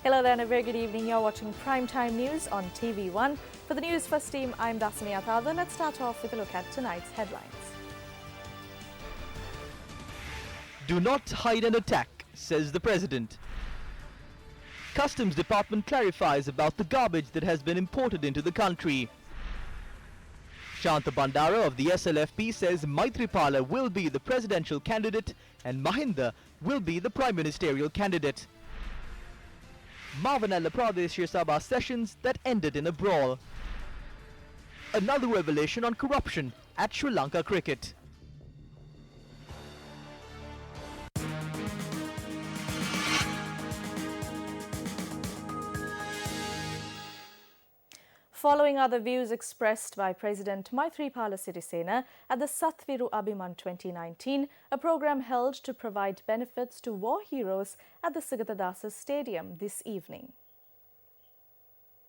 Hello there and a very good evening. You're watching Primetime News on TV1. For the Newsfirst team, I'm Dasani Athada. Let's start off with a look at tonight's headlines. Do not hide and attack, says the President. Customs Department clarifies about the garbage that has been imported into the country. Shanta Bandara of the SLFP says Maithripala will be the presidential candidate and Mahinda will be the prime ministerial candidate. Mavanala Pradeshya Sabha sessions that ended in a brawl. Another revelation on corruption at Sri Lanka cricket. Following other views expressed by President Maithripala Sirisena at the Satviru Abhiman 2019, a program held to provide benefits to war heroes at the Sigatadasa Stadium this evening.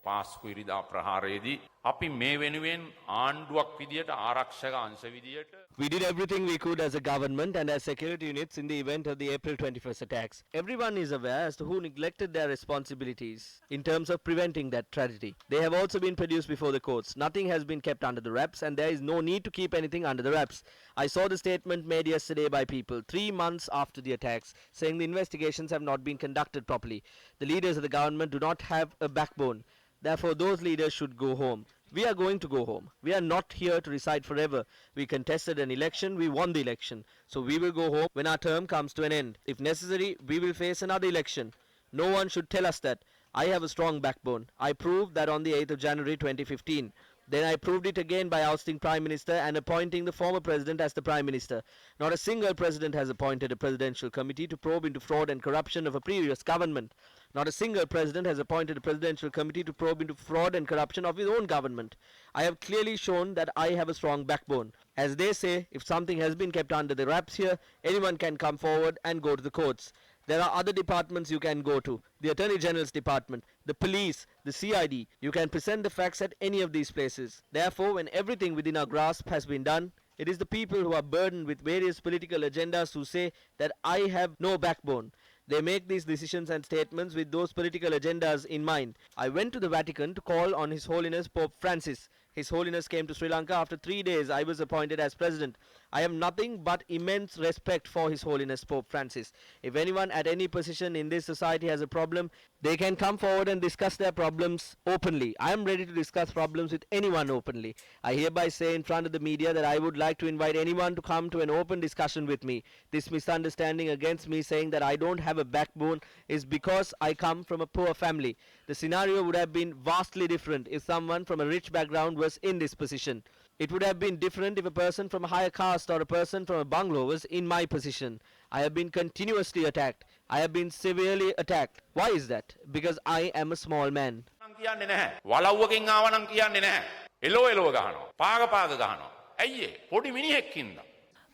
පාස්කු ඉරිදා ප්‍රහාරයේදී අපි මේ වෙනුවෙන් ආණ්ඩුවක් විදියට ආරක්ෂක අංශ විදියට We did everything we could as a government and as security units in the event of the April 21st attacks. Everyone is aware as to who neglected their responsibilities in terms of preventing that tragedy. They have also been produced before the courts. Nothing has been kept under the wraps and there is no need to keep anything under the wraps. I saw the statement made yesterday by people 3 months after the attacks saying the investigations have not been conducted properly. The leaders of the government do not have a backbone. Therefore, those leaders should go home. We are going to go home. We are not here to reside forever. We contested an election, we won the election. So we will go home when our term comes to an end. If necessary, we will face another election. No one should tell us that. I have a strong backbone. I proved that on the 8th of January 2015. Then I proved it again by ousting Prime Minister and appointing the former President as the Prime Minister. Not a single President has appointed a presidential committee to probe into fraud and corruption of a previous government. Not a single President has appointed a presidential committee to probe into fraud and corruption of his own government. I have clearly shown that I have a strong backbone. As they say, if something has been kept under the wraps here, anyone can come forward and go to the courts. There are other departments you can go to. The Attorney General's Department, the police, the CID. You can present the facts at any of these places. Therefore, when everything within our grasp has been done, it is the people who are burdened with various political agendas who say that I have no backbone. They make these decisions and statements with those political agendas in mind. I went to the Vatican to call on His Holiness Pope Francis. His Holiness came to Sri Lanka. After 3 days, I was appointed as President. I have nothing but immense respect for His Holiness Pope Francis. If anyone at any position in this society has a problem, they can come forward and discuss their problems openly. I am ready to discuss problems with anyone openly. I hereby say in front of the media that I would like to invite anyone to come to an open discussion with me. This misunderstanding against me saying that I don't have a backbone is because I come from a poor family. The scenario would have been vastly different if someone from a rich background was in this position. It would have been different if a person from a higher caste or a person from a bungalow was in my position. I have been continuously attacked. I have been severely attacked. Why is that? Because I am a small man. කියන්නේ නැහැ. වලව්වකින් ආව නම් කියන්නේ නැහැ. එලෝ එලෝ ගහනවා. පාග පාග ගහනවා. ඇයි ඒ? පොඩි මිනිහෙක්ින්ද.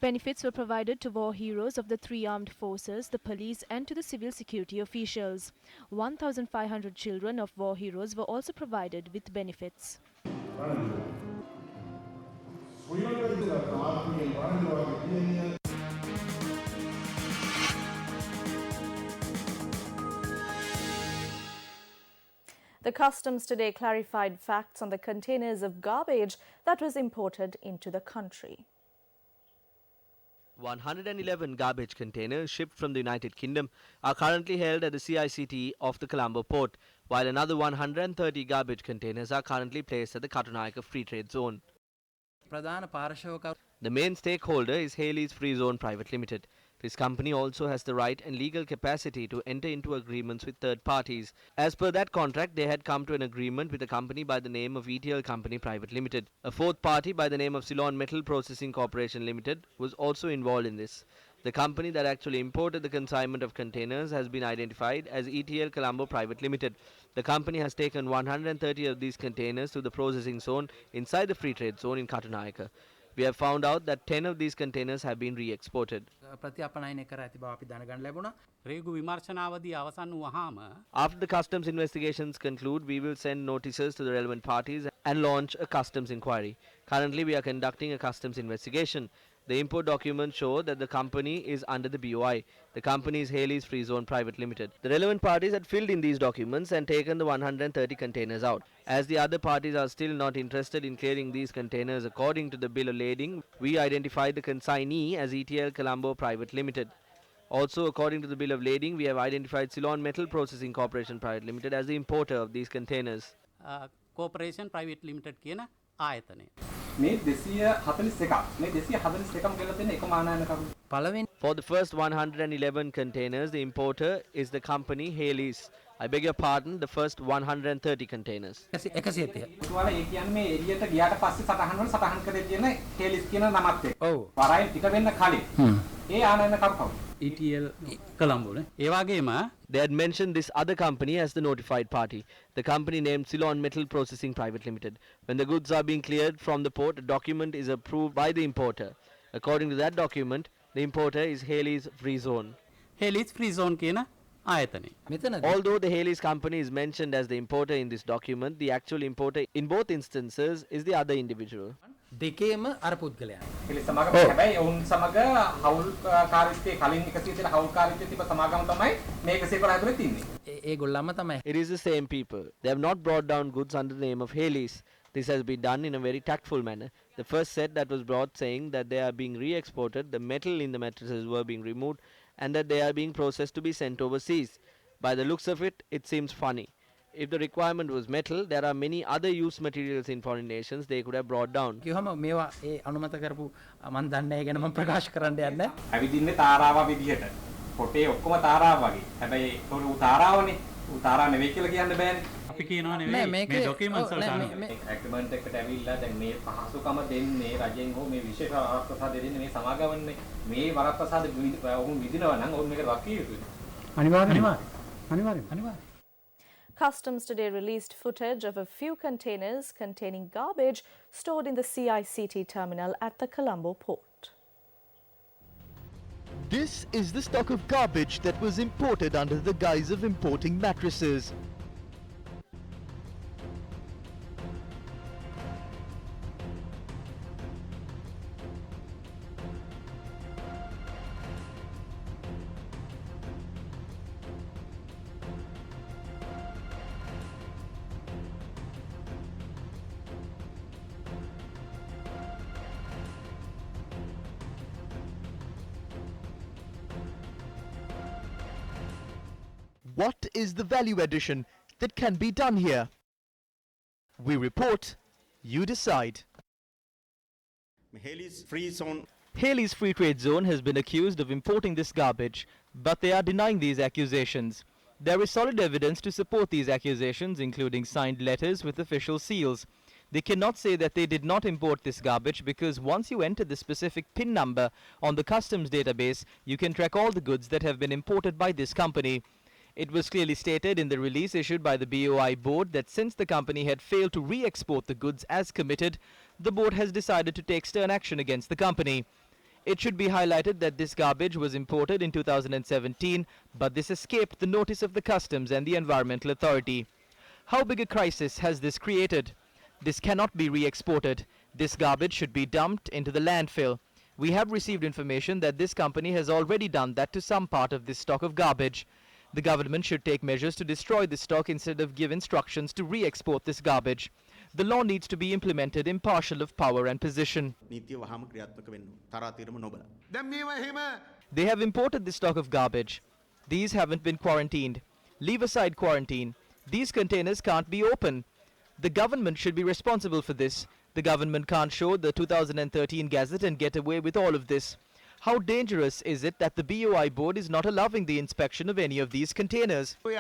Benefits were provided to war heroes of the 3 armed forces, the police and to the civil security officials. 1,500 children of war heroes were also provided with benefits. The customs today clarified facts on the containers of garbage that was imported into the country. 111 garbage containers shipped from the United Kingdom are currently held at the CICT of the Colombo port, while another 130 garbage containers are currently placed at the Katunayaka Free Trade Zone. The main stakeholder is Haley's Free Zone Private Limited. This company also has the right and legal capacity to enter into agreements with third parties. As per that contract, they had come to an agreement with a company by the name of ETL Company Private Limited. A fourth party by the name of Ceylon Metal Processing Corporation Limited was also involved in this. The company that actually imported the consignment of containers has been identified as ETL Colombo Private Limited. The company has taken 130 of these containers to the processing zone inside the Free Trade Zone in Katunayaka. We have found out that 10 of these containers have been re-exported. After the customs investigations conclude, we will send notices to the relevant parties and launch a customs inquiry. Currently, we are conducting a customs investigation. The import documents show that the company is under the BOI. The company is Haley's Free Zone Private Limited. The relevant parties had filled in these documents and taken the 130 containers out. As the other parties are still not interested in clearing these containers according to the bill of lading, we identified the consignee as ETL Colombo Private Limited. Also, according to the bill of lading, we have identified Ceylon Metal Processing Corporation Private Limited as the importer of these containers. Corporation private limited කියන ආයතනය. මේ 241ක් මේ 241ම කියලා තියෙන එකම ආනයන කරු. පළවෙනි For the first 111 containers, the importer is the company Haley's. I beg your pardon, the first 130 containers. 130. ඒතුවාල ඒ කියන්නේ මේ එළියට ගියාට පස්සේ සටහන් වල සටහන් කරේ තියෙන හේලිස් කියන නමත් එක්ක. ඔව්. වරයින් ටික වෙන්න කලින්. ඒ ආනයන කරු කවුද? ETL කොළඹ නේ. ඒ වගේම They had mentioned this other company as the notified party, the company named Ceylon Metal Processing Private Limited. When the goods are being cleared from the port, a document is approved by the importer. According to that document, the importer is Haley's Free Zone. Haley's free zone කියන ආයතනය. මෙතනදී Although the Haley's company is mentioned as the importer in this document, the actual importer in both instances is the other individual. දෙකේම අර පුද්ගලයන්. හේලිස් සමාගම හැබැයි ඔවුන් සමග හවුල් කාර්යයේ කලින් 100 තියෙන හවුල් කාර්යයේ තිබ්බ සමාගම තමයි මේ 111 ඇතුලේ තින්නේ. ඒ ගොල්ලන්ම තමයි. It is the same people. They have not brought down goods under the name of Haley's. This has been done in a very tactful manner. The first set that was brought saying that they are being re-exported, the metal in the mattresses were being removed, and that they are being processed to be sent overseas. By the looks of it, it seems funny. If the requirement was metal, there are many other used materials in foreign nations they could have brought down. කිව්වම මේවා ඒ අනුමත කරපු මන් දන්නේ නැහැ ගැන මම ප්‍රකාශ කරන්න යන්නේ. ඇවිදින්නේ තාරාව විදිහට. පොටේ ඔක්කොම තාරාව වගේ. හැබැයි ඒක උ තාරාවනේ. උ තාරා නෙවෙයි කියලා කියන්න බෑනේ. අපි කියනවා නෙවෙයි මේ ડોකියුමන්ට්ස් වලට අනුව. ඇග්‍රීමන්ට් එකට ඇවිල්ලා දැන් මේ පහසුකම දෙන්නේ රජෙන් හෝ මේ විශේෂ වරප්‍රසාද දෙන්නේ මේ සමාගමන්නේ. මේ වරප්‍රසාද ඔවුන් විදිනවා නම් ඔවුන් මේකට වක්කිය යුතුයි. අනිවාර්යයෙන්. Customs today released footage of a few containers containing garbage stored in the CICT terminal at the Colombo port. This is the stock of garbage that was imported under the guise of importing mattresses. What is the value addition that can be done here? We report, you decide. Haley's Free Zone. Haley's Free Trade Zone has been accused of importing this garbage, but they are denying these accusations. There is solid evidence to support these accusations, including signed letters with official seals. They cannot say that they did not import this garbage because once you enter the specific PIN number on the customs database, you can track all the goods that have been imported by this company. It was clearly stated in the release issued by the BOI board that since the company had failed to re-export the goods as committed, the board has decided to take stern action against the company. It should be highlighted that this garbage was imported in 2017, but this escaped the notice of the Customs and the Environmental Authority. How big a crisis has this created? This cannot be re-exported. This garbage should be dumped into the landfill. We have received information that this company has already done that to some part of this stock of garbage. The government should take measures to destroy this stock instead of give instructions to re-export this garbage. The law needs to be implemented impartial of power and position. They have imported this stock of garbage. These haven't been quarantined. Leave aside quarantine. These containers can't be open. The government should be responsible for this. The government can't show the 2013 Gazette and get away with all of this. How dangerous is it that the BOI board is not allowing the inspection of any of these containers? Through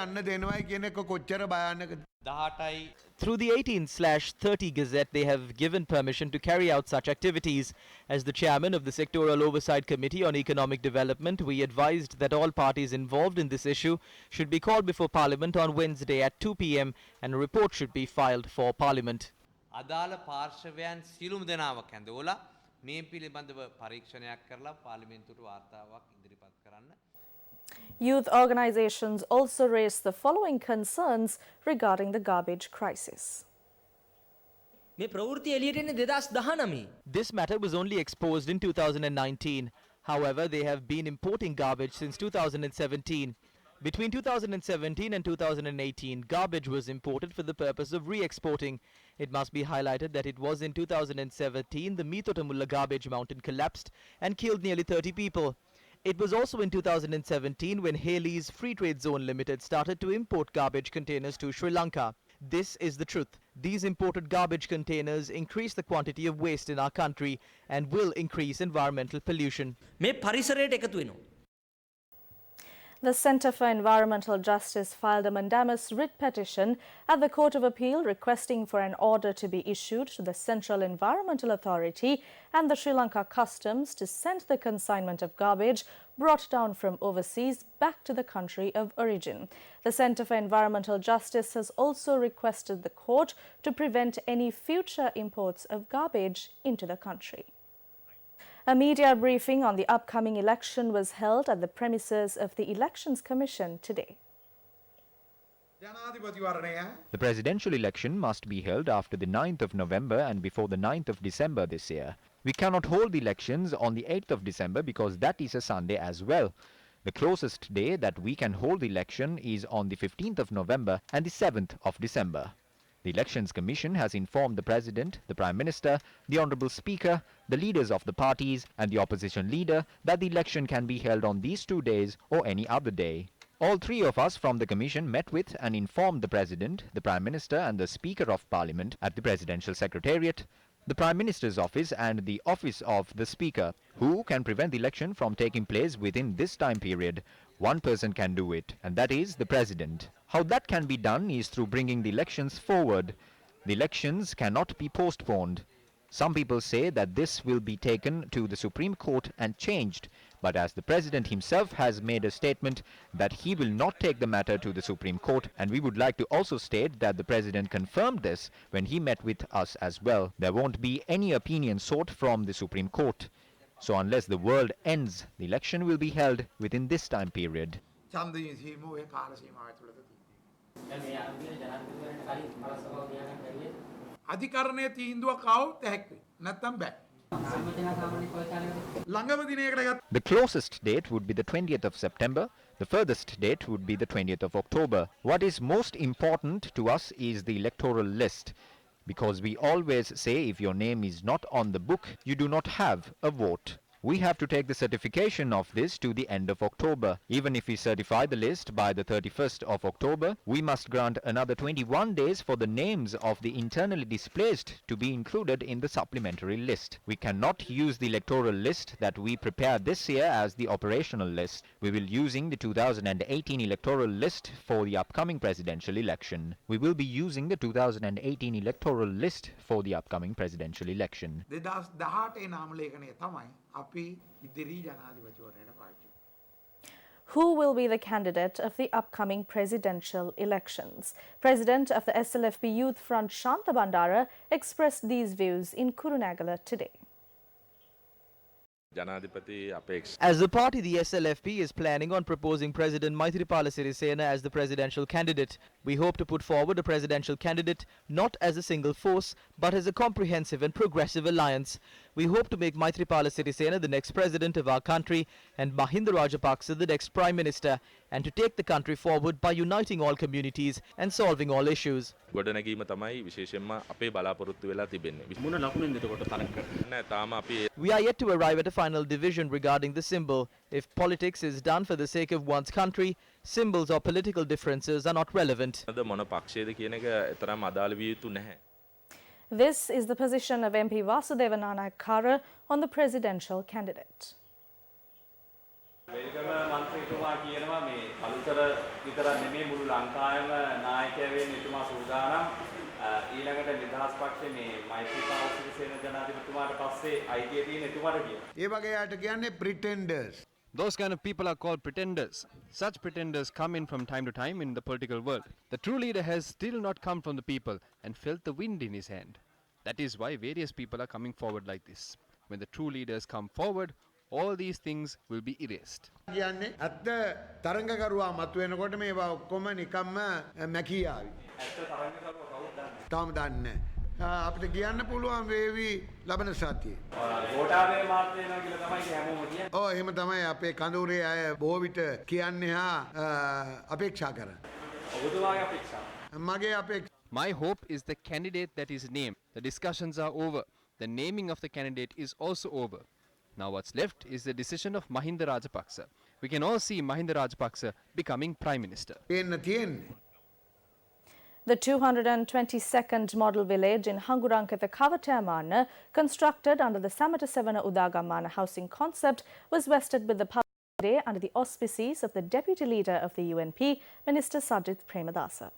the 18/30 Gazette, they have given permission to carry out such activities. As the chairman of the Sectoral Oversight Committee on Economic Development, we advised that all parties involved in this issue should be called before Parliament on Wednesday at 2 p.m. and a report should be filed for Parliament. අදාළ පාර්ශවයන් සියලුම දෙනාව කැඳවලා මේ පිළිබඳව පරීක්ෂණයක් කරලා පාර්ලිමේන්තුවට වාර්තාවක් ඉදිරිපත් කරන්න. Youth organizations also raised the following concerns regarding the garbage crisis. මේ ප්‍රවෘත්ති එළියට එන්නේ 2019. This matter was only exposed in 2019. However, they have been importing garbage since 2017. Between 2017 and 2018, garbage was imported for the purpose of re-exporting. It must be highlighted that it was in 2017 the Mitotamulla garbage mountain collapsed and killed nearly 30 people. It was also in 2017 when Haley's Free Trade Zone Limited started to import garbage containers to Sri Lanka. This is the truth. These imported garbage containers increase the quantity of waste in our country and will increase environmental pollution. මේ පරිසරයට එකතු වෙනවා. The Centre for Environmental Justice filed a mandamus writ petition at the Court of Appeal requesting for an order to be issued to the Central Environmental Authority and the Sri Lanka Customs to send the consignment of garbage brought down from overseas back to the country of origin. The Centre for Environmental Justice has also requested the court to prevent any future imports of garbage into the country. A media briefing on the upcoming election was held at the premises of the Elections Commission today. The presidential election must be held after the 9th of November and before the 9th of December this year. We cannot hold the elections on the 8th of December because that is a Sunday as well. The closest day that we can hold the election is on the 15th of November and the 7th of December. The Elections Commission has informed the President, the Prime Minister, the Honourable Speaker, the leaders of the parties and the opposition leader that the election can be held on these 2 days or any other day. All three of us from the Commission met with and informed the President, the Prime Minister and the Speaker of Parliament at the Presidential Secretariat, the Prime Minister's office and the office of the Speaker, who can prevent the election from taking place within this time period. One person can do it, and that is the President. How that can be done is through bringing the elections forward. The elections cannot be postponed. Some people say that this will be taken to the Supreme Court and changed, but as the President himself has made a statement that he will not take the matter to the Supreme Court, and we would like to also state that the President confirmed this when he met with us as well. There won't be any opinion sought from the Supreme Court. So unless the world ends, the election will be held within this time period. අධිකරණයේ තීන්දුවක් આવුත් හැක්කේ නැත්තම් බෑ. ළඟම දිනයකට ගත්ත The closest date would be the 20th of September. The furthest date would be the 20th of October. What is most important to us is the electoral list. Because we always say if your name is not on the book, you do not have a vote. We have to take the certification of this to the end of October. Even if we certify the list by the 31st of October, we must grant another 21 days for the names of the internally displaced to be included in the supplementary list. We cannot use the electoral list that we prepared this year as the operational list. We will using the 2018 electoral list for the upcoming presidential election. We will be using the 2018 electoral list for the upcoming presidential election. 2018 නාම ලේඛනය තමයි අපි ඉදිරි ජනාධිපතිවරණයට පාවිච්චි. Who will be the candidate of the upcoming presidential elections? President of the SLFP Youth Front, Shantha Bandara, expressed these views in Kurunegala today. As a party, the SLFP is planning on proposing President Maithripala Sirisena as the presidential candidate. We hope to put forward a presidential candidate not as a single force, but as a comprehensive and progressive alliance. We hope to make Maithripala Sirisena the next president of our country and Mahinda Rajapaksa the next prime minister, and to take the country forward by uniting all communities and solving all issues. ගොඩනැගීම තමයි විශේෂයෙන්ම අපේ බලාපොරොත්තු වෙලා තිබෙන්නේ. මුණ ලකුණෙන් එතකොට තරක නැහැ තාම අපි We are yet to arrive at a final division regarding the symbol. If politics is done for the sake of one's country, symbols or political differences are not relevant. අද මොන පක්ෂයේද කියන එක තරම් අදාළ විය යුතු නැහැ. This is the position of MP Vasudeva Nanayakkara on the presidential candidate. වේගම මන්ත්‍රීතුමා කියනවා මේ කලුතර විතරක් නෙමෙයි මුළු ලංකාවේම නායකයා වෙන්න එතුමා සූදානම්. ඊළඟට නිදහස් පක්ෂේ මේ මෛත්‍රීපාල සිරිසේන ජනාධිපතිතුමාට පස්සේ අයිතිය තියෙන එතුමාට කියනවා. ඒ වගේ අයට කියන්නේ pretenders. Those kind of people are called pretenders. Such pretenders come in from time to time in the political world. The true leader has still not come from the people and felt the wind in his hand. That is why various people are coming forward like this. When the true leaders come forward, all these things will be erased. කියන්නේ අත්ත තරංගකරුවා මතුවෙනකොට මේවා ඔක්කොම නිකම්ම මැකී ආවි. ඇත්ත තරංගකරුවා කවුද දන්නේ? තාම දන්නේ නැහැ. අපිට කියන්න පුළුවන් වේවි ලබන සතියේ. ගෝඨාභය මාත්‍ය වෙනවා කියලා තමයි ඉතින් හැමෝම කියන්නේ. ඔව් එහෙම තමයි අපේ කඳවුරේ අය බොහෝ විට කියන්නේ හා අපේක්ෂා කරන්නේ. ඔබතුමාගේ අපේක්ෂාව. මගේ අපේක්ෂා. My hope is the candidate that is named. The discussions are over. The naming of the candidate is also over. Now what's left is the decision of Mahinda Rajapaksa. We can all see Mahinda Rajapaksa becoming Prime Minister. The 222nd model village in Hangurankatha Kavatamana, constructed under the Samata Sevana Udagamana housing concept, was vested with the public today under the auspices of the Deputy Leader of the UNP, Minister Sajith Premadasa.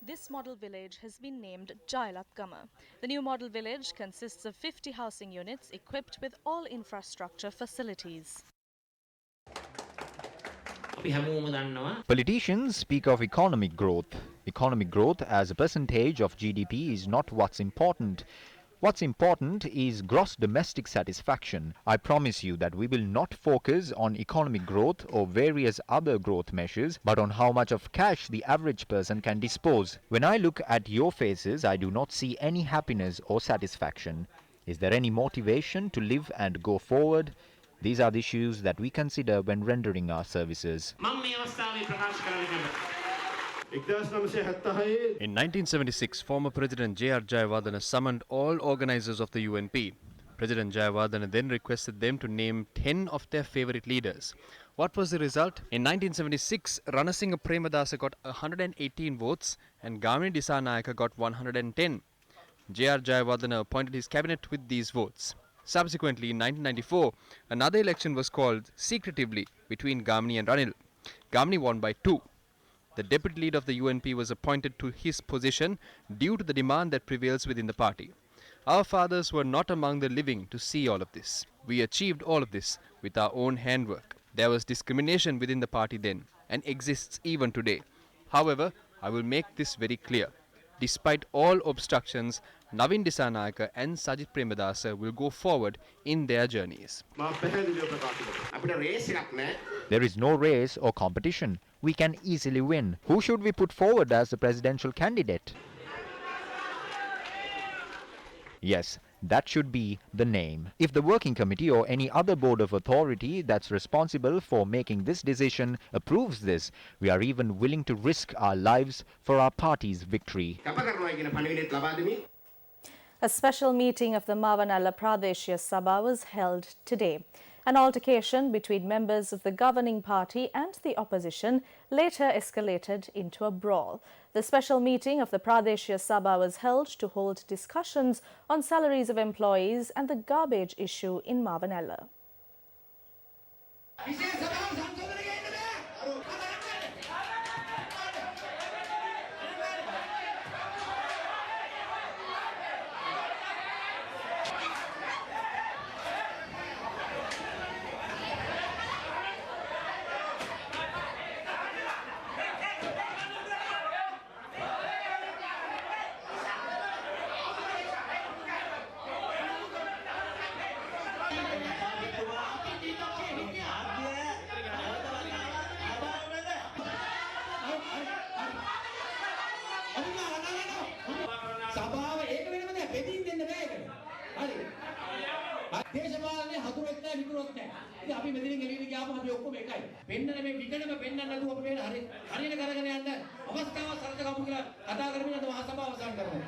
This model village has been named Jailatgama. The new model village consists of 50 housing units equipped with all infrastructure facilities. Politicians speak of economic growth. Economic growth as a percentage of GDP is not what's important. What's important is gross domestic satisfaction. I promise you that we will not focus on economic growth or various other growth measures, but on how much of cash the average person can dispose. When I look at your faces, I do not see any happiness or satisfaction. Is there any motivation to live and go forward? These are the issues that we consider when rendering our services. In 1976, former President J.R. Jayawardena summoned all organizers of the UNP. President Jayawardena then requested them to name 10 of their favorite leaders. What was the result? In 1976, Ranasinghe Premadasa got 118 votes and Gamini Disanayaka got 110. J.R. Jayawardena appointed his cabinet with these votes. Subsequently, in 1994, another election was called secretively between Gamini and Ranil. Gamini won by 2. The deputy leader of the UNP was appointed to his position due to the demand that prevails within the party. Our fathers were not among the living to see all of this. We achieved all of this with our own handwork. There was discrimination within the party then and exists even today. However, I will make this very clear. Despite all obstructions, Navin Disanayaka and Sajith Premadasa will go forward in their journeys. There is no race or competition. We can easily win. Who should we put forward as the presidential candidate? Yes, that should be the name. If the working committee or any other board of authority that's responsible for making this decision approves this, we are even willing to risk our lives for our party's victory. A special meeting of the Mavanala Pradeshya Sabha was held today. An altercation between members of the governing party and the opposition later escalated into a brawl. The special meeting of the Pradeshya Sabha was held to hold discussions on salaries of employees and the garbage issue in Mavanala. දේශපාලනේ හතුරෙක් නැහැ විකුණුවක් නැහැ. ඉතින් අපි මෙතනින් එළියට ගියාම අපි ඔක්කොම එකයි. පෙන්නන මේ විකඩම පෙන්නන්න නැතුව අපි මේ හරියට කරගෙන යන්න අවස්ථාවක් සලසගමු කියලා කතා කරමින් අද මහා සභාව අවසන් කරනවා.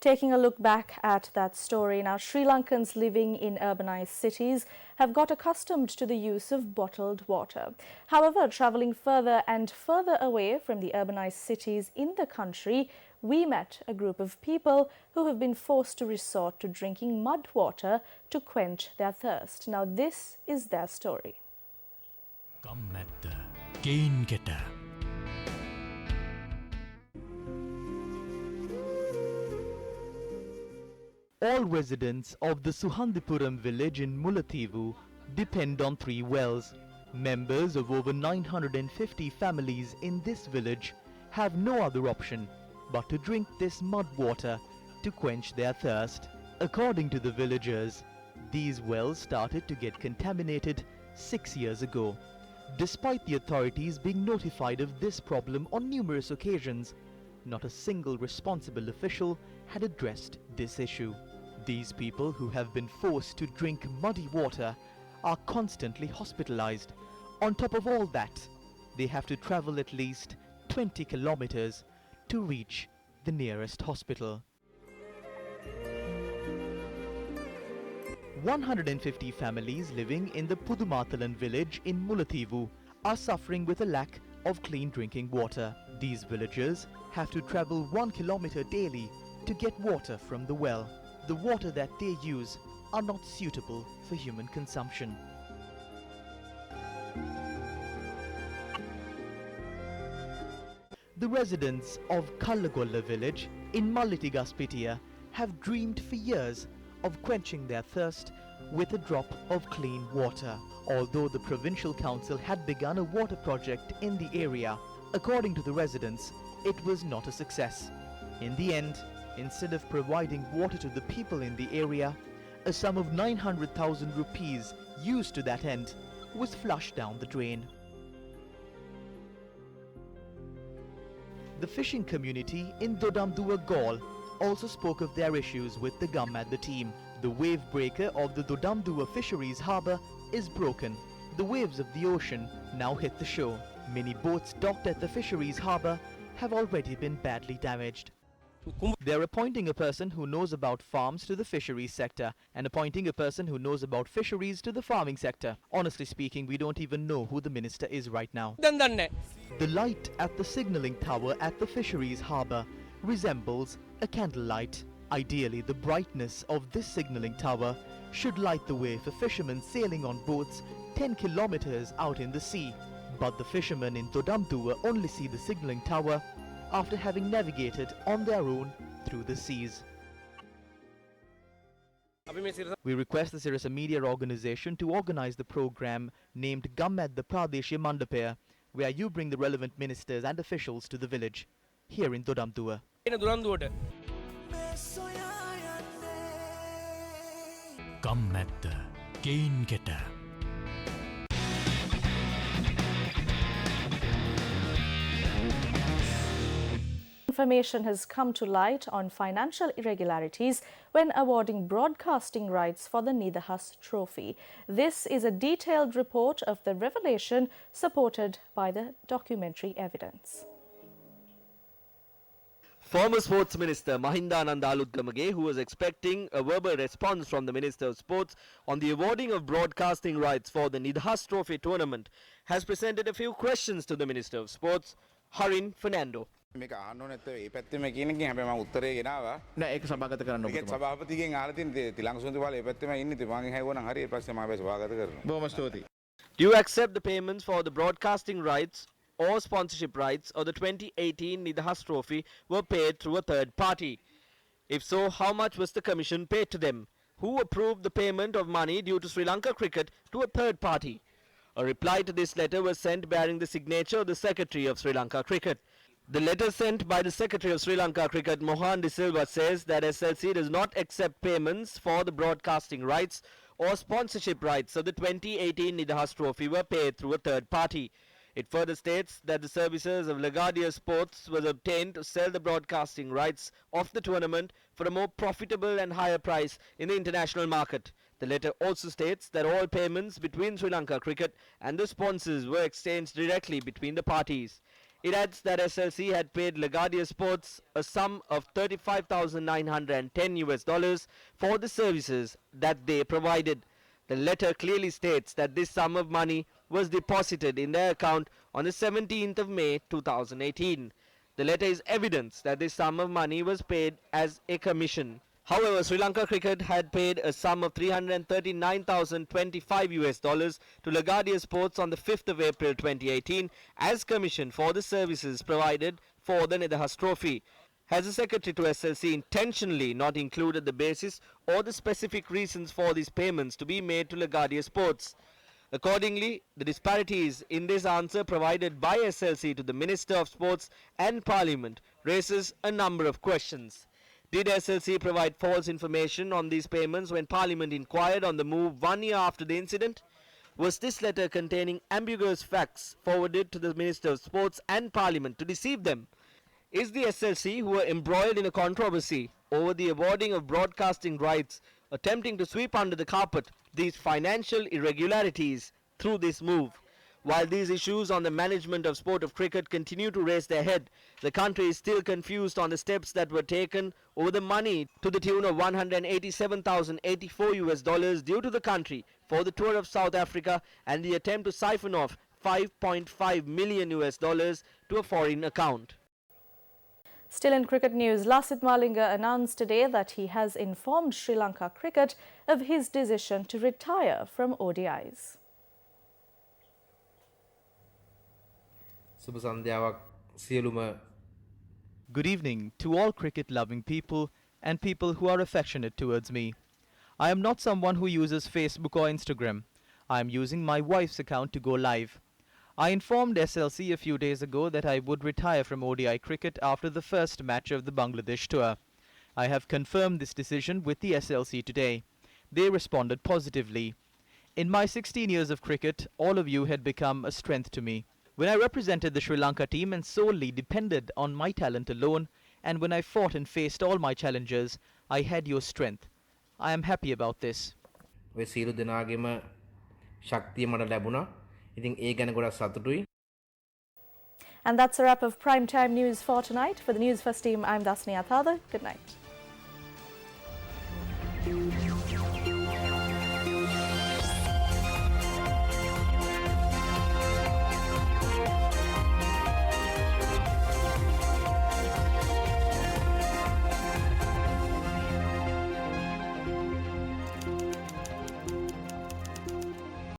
Taking a look back at that story now, Sri Lankans living in urbanized cities have got accustomed to the use of bottled water. However, travelling further and further away from the urbanized cities in the country, we met a group of people who have been forced to resort to drinking mud water to quench their thirst. Now, this is their story. All residents of the Suhandipuram village in Mulathivu depend on 3 wells. Members of over 950 families in this village have no other option but to drink this mud water to quench their thirst. According to the villagers, these wells started to get contaminated 6 years ago. Despite the authorities being notified of this problem on numerous occasions, not a single responsible official had addressed this issue. These people who have been forced to drink muddy water are constantly hospitalized. On top of all that, they have to travel at least 20 kilometers to reach the nearest hospital. 150 families living in the Pudumatalan village in Mulathivu are suffering with a lack of clean drinking water. These villagers have to travel 1 kilometer daily to get water from the well. The water that they use are not suitable for human consumption. The residents of Kallagolla village in Mallitigaspitia have dreamed for years of quenching their thirst with a drop of clean water. Although the provincial council had begun a water project in the area, according to the residents, it was not a success. In the end, instead of providing water to the people in the area, a sum of 900,000 rupees used to that end was flushed down the drain. The fishing community in Dodamdua Gaul also spoke of their issues with the Gammad team. The wave breaker of the Dodamdua fisheries harbour is broken. The waves of the ocean now hit the shore. Many boats docked at the fisheries harbour have already been badly damaged. They're appointing a person who knows about farms to the fisheries sector and appointing a person who knows about fisheries to the farming sector. Honestly speaking, we don't even know who the minister is right now. The light at the signalling tower at the fisheries harbour resembles a candlelight. Ideally, the brightness of this signalling tower should light the way for fishermen sailing on boats 10 kilometers out in the sea. But the fishermen in Dodamdua only see the signalling tower after having navigated on their own through the seas. We request the Sirasa Media Organization to organize the program named Gammad the Pradeshi Mandapaya, where you bring the relevant ministers and officials to the village, here in Dodamdua. Gammad Gain Getter. Information has come to light on financial irregularities when awarding broadcasting rights for the Nidahas Trophy. This is a detailed report of the revelation supported by the documentary evidence. Former Sports Minister Mahindananda Alutgamage, who was expecting a verbal response from the Minister of Sports on the awarding of broadcasting rights for the Nidahas Trophy tournament, has presented a few questions to the Minister of Sports, Harin Fernando. මේක අහන්න ඕනේ නැත්නම් මේ පැත්තෙම කියන එකකින් හැබැයි මම උත්තරේ ගෙනාවා නෑ ඒක සභාගත කරන්න ඕනේ ඒක සභාපතිගෙන් අහලා තියෙන තිලංග සුන්දරපාල මේ පැත්තෙම ඉන්නේ ඉතින් මම හැවුවා නම් හරි ඊට පස්සේ මම සභාගත කරනවා බොහොම ස්තුතියි. Do you accept the payments for the broadcasting rights or sponsorship rights of the 2018 Nidahas Trophy were paid through a third party? If so, how much was the commission paid to them? Who approved the payment of money due to Sri Lanka cricket to a third party? A reply to this letter was sent bearing the signature of the Secretary of Sri Lanka Cricket. The letter sent by the Secretary of Sri Lanka Cricket, Mohan De Silva, says that SLC does not accept payments for the broadcasting rights or sponsorship rights of the 2018 Nidahas Trophy were paid through a third party. It further states that the services of Lagadia Sports was obtained to sell the broadcasting rights of the tournament for a more profitable and higher price in the international market. The letter also states that all payments between Sri Lanka Cricket and the sponsors were exchanged directly between the parties. It adds that SLC had paid Lagadia Sports a sum of $35,910 for the services that they provided. The letter clearly states that this sum of money was deposited in their account on the 17th of May 2018. The letter is evidence that this sum of money was paid as a commission. However, Sri Lanka Cricket had paid a sum of $339,025 to Lagadia Sports on the 5th of April 2018 as commission for the services provided for the Nidahas Trophy. Has the Secretary to SLC intentionally not included the basis or the specific reasons for these payments to be made to Lagadia Sports? Accordingly, the disparities in this answer provided by SLC to the Minister of Sports and Parliament raises a number of questions. Did SLC provide false information on these payments when Parliament inquired on the move 1 year after the incident? Was this letter containing ambiguous facts forwarded to the Minister of Sports and Parliament to deceive them? Is the SLC, who were embroiled in a controversy over the awarding of broadcasting rights, attempting to sweep under the carpet these financial irregularities through this move? While these issues on the management of sport of cricket continue to raise their head, the country is still confused on the steps that were taken over the money to the tune of $187,084 due to the country for the tour of South Africa and the attempt to siphon off $5.5 million to a foreign account. Still in cricket news, Lasith Malinga announced today that he has informed Sri Lanka cricket of his decision to retire from ODIs. Good evening to all cricket-loving people and people who are affectionate towards me. I am not someone who uses Facebook or Instagram. I am using my wife's account to go live. I informed SLC a few days ago that I would retire from ODI cricket after the first match of the Bangladesh tour. I have confirmed this decision with the SLC today. They responded positively. In my 16 years of cricket, all of you had become a strength to me. When I represented the Sri Lanka team and solely depended on my talent alone, and when I fought and faced all my challengers, I had your strength. I am happy about this. And that's a wrap of Primetime News for tonight. For the Newsfirst team, I'm Dasni Athada. Good night.